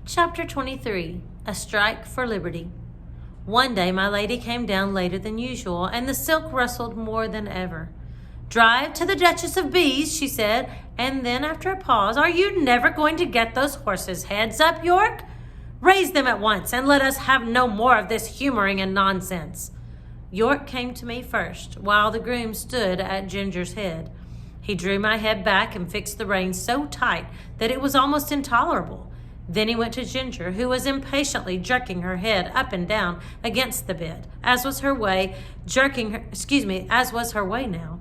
Chapter 23. A Strike for Liberty. One day my lady came down later than usual, and the silk rustled more than ever. "Drive to the Duchess of B's," she said, and then after a pause, "Are you never going to get those horses' heads up, York? Raise them at once, and let us have no more of this humoring and nonsense." York came to me first, while the groom stood at Ginger's head. He drew my head back and fixed the reins so tight that it was almost intolerable. Then he went to Ginger, who was impatiently jerking her head up and down against the bit, as was her way now.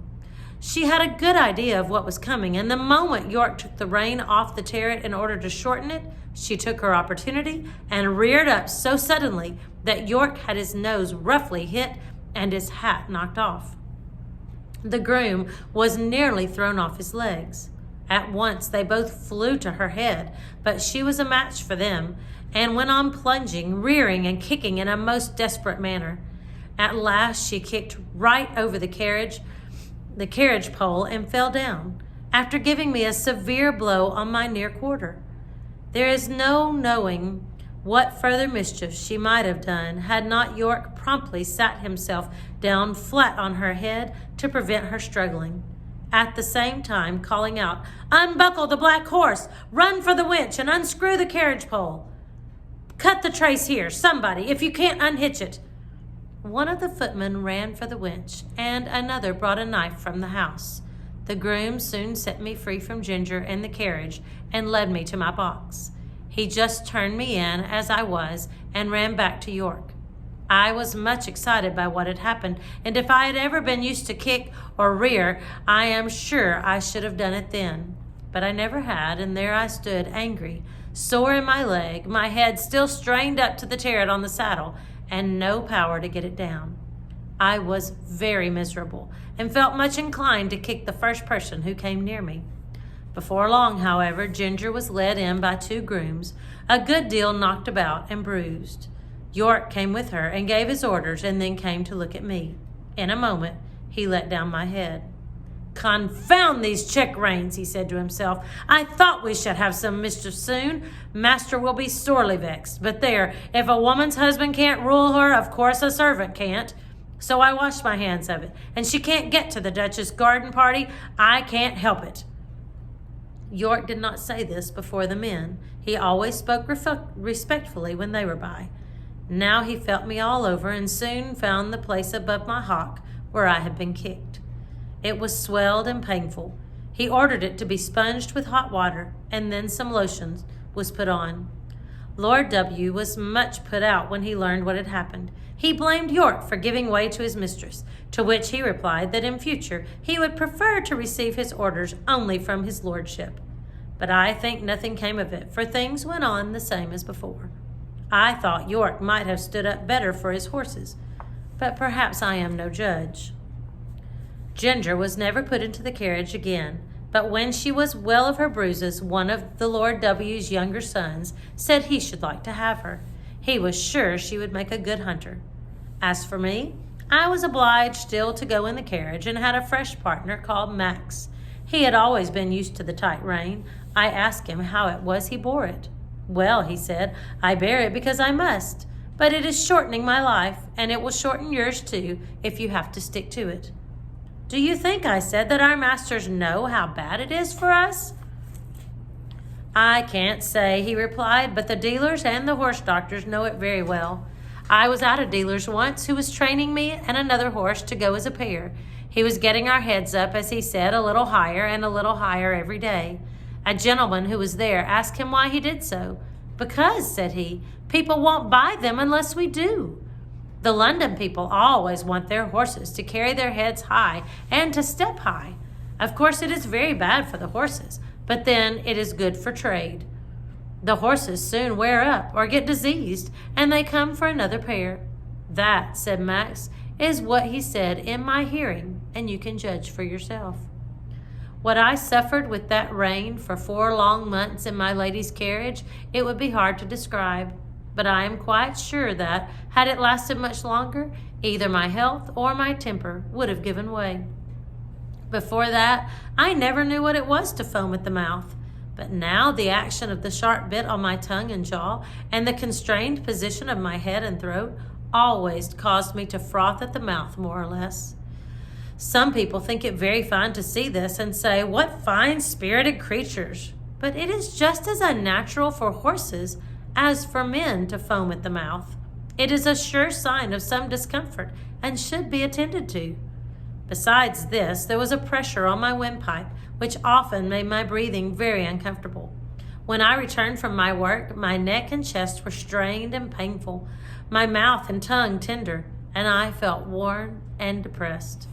She had a good idea of what was coming, and the moment York took the rein off the terret in order to shorten it, she took her opportunity and reared up so suddenly that York had his nose roughly hit and his hat knocked off. The groom was nearly thrown off his legs. At once they both flew to her head, but she was a match for them, and went on plunging, rearing, and kicking in a most desperate manner. At last she kicked right over the carriage pole and fell down, after giving me a severe blow on my near quarter. There is no knowing what further mischief she might have done had not York promptly sat himself down flat on her head to prevent her struggling, at the same time calling out, "Unbuckle the black horse, run for the winch, and unscrew the carriage pole. Cut the trace here, somebody, if you can't unhitch it." One of the footmen ran for the winch, and another brought a knife from the house. The groom soon set me free from Ginger and the carriage, and led me to my box. He just turned me in as I was, and ran back to York. I was much excited by what had happened, and if I had ever been used to kick or rear, I am sure I should have done it then. But I never had, and there I stood, angry, sore in my leg, my head still strained up to the terret on the saddle, and no power to get it down. I was very miserable, and felt much inclined to kick the first person who came near me. Before long, however, Ginger was led in by two grooms, a good deal knocked about and bruised. York came with her and gave his orders, and then came to look at me. In a moment, he let down my head. "Confound these check reins," he said to himself. "I thought we should have some mischief soon. Master will be sorely vexed. But there, if a woman's husband can't rule her, of course a servant can't. So I wash my hands of it. And she can't get to the Duchess' garden party. I can't help it." York did not say this before the men. He always spoke respectfully when they were by. Now he felt me all over, and soon found the place above my hock where I had been kicked. It was swelled and painful. He ordered it to be sponged with hot water, and then some lotion was put on. Lord W. was much put out when he learned what had happened. He blamed York for giving way to his mistress, to which he replied that in future he would prefer to receive his orders only from his lordship. But I think nothing came of it, for things went on the same as before. I thought York might have stood up better for his horses, but perhaps I am no judge. Ginger was never put into the carriage again, but when she was well of her bruises, one of the Lord W.'s younger sons said he should like to have her. He was sure she would make a good hunter. As for me, I was obliged still to go in the carriage, and had a fresh partner called Max. He had always been used to the tight rein. I asked him how it was he bore it. "Well," he said, "I bear it because I must, but it is shortening my life, and it will shorten yours too if you have to stick to it." "Do you think," I said, "that our masters know how bad it is for us?" "I can't say," he replied, "but the dealers and the horse doctors know it very well. I was at a dealer's once who was training me and another horse to go as a pair. He was getting our heads up, as he said, a little higher and a little higher every day. A gentleman who was there asked him why he did so. "Because," said he, "people won't buy them unless we do. The London people always want their horses to carry their heads high and to step high. Of course, it is very bad for the horses, but then it is good for trade. The horses soon wear up or get diseased, and they come for another pair." "That," said Max, "is what he said in my hearing, and you can judge for yourself." What I suffered with that rein for 4 long months in my lady's carriage, it would be hard to describe. But I am quite sure that, had it lasted much longer, either my health or my temper would have given way. Before that, I never knew what it was to foam at the mouth. But now the action of the sharp bit on my tongue and jaw and the constrained position of my head and throat always caused me to froth at the mouth, more or less. Some people think it very fine to see this and say, "What fine-spirited creatures!" But it is just as unnatural for horses as for men to foam at the mouth. It is a sure sign of some discomfort and should be attended to. Besides this, there was a pressure on my windpipe, which often made my breathing very uncomfortable. When I returned from my work, my neck and chest were strained and painful, my mouth and tongue tender, and I felt worn and depressed.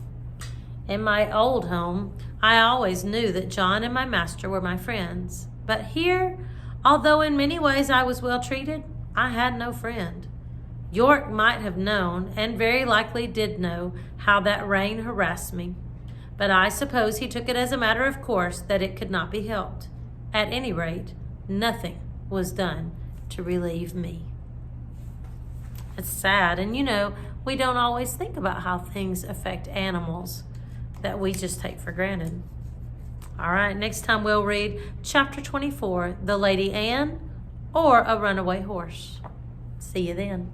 In my old home, I always knew that John and my master were my friends. But here, although in many ways I was well treated, I had no friend. York might have known, and very likely did know, how that rain harassed me. But I suppose he took it as a matter of course that it could not be helped. At any rate, nothing was done to relieve me. It's sad, and we don't always think about how things affect animals that we just take for granted. All right, next time we'll read chapter 24, The Lady Anne or A Runaway Horse. See you then.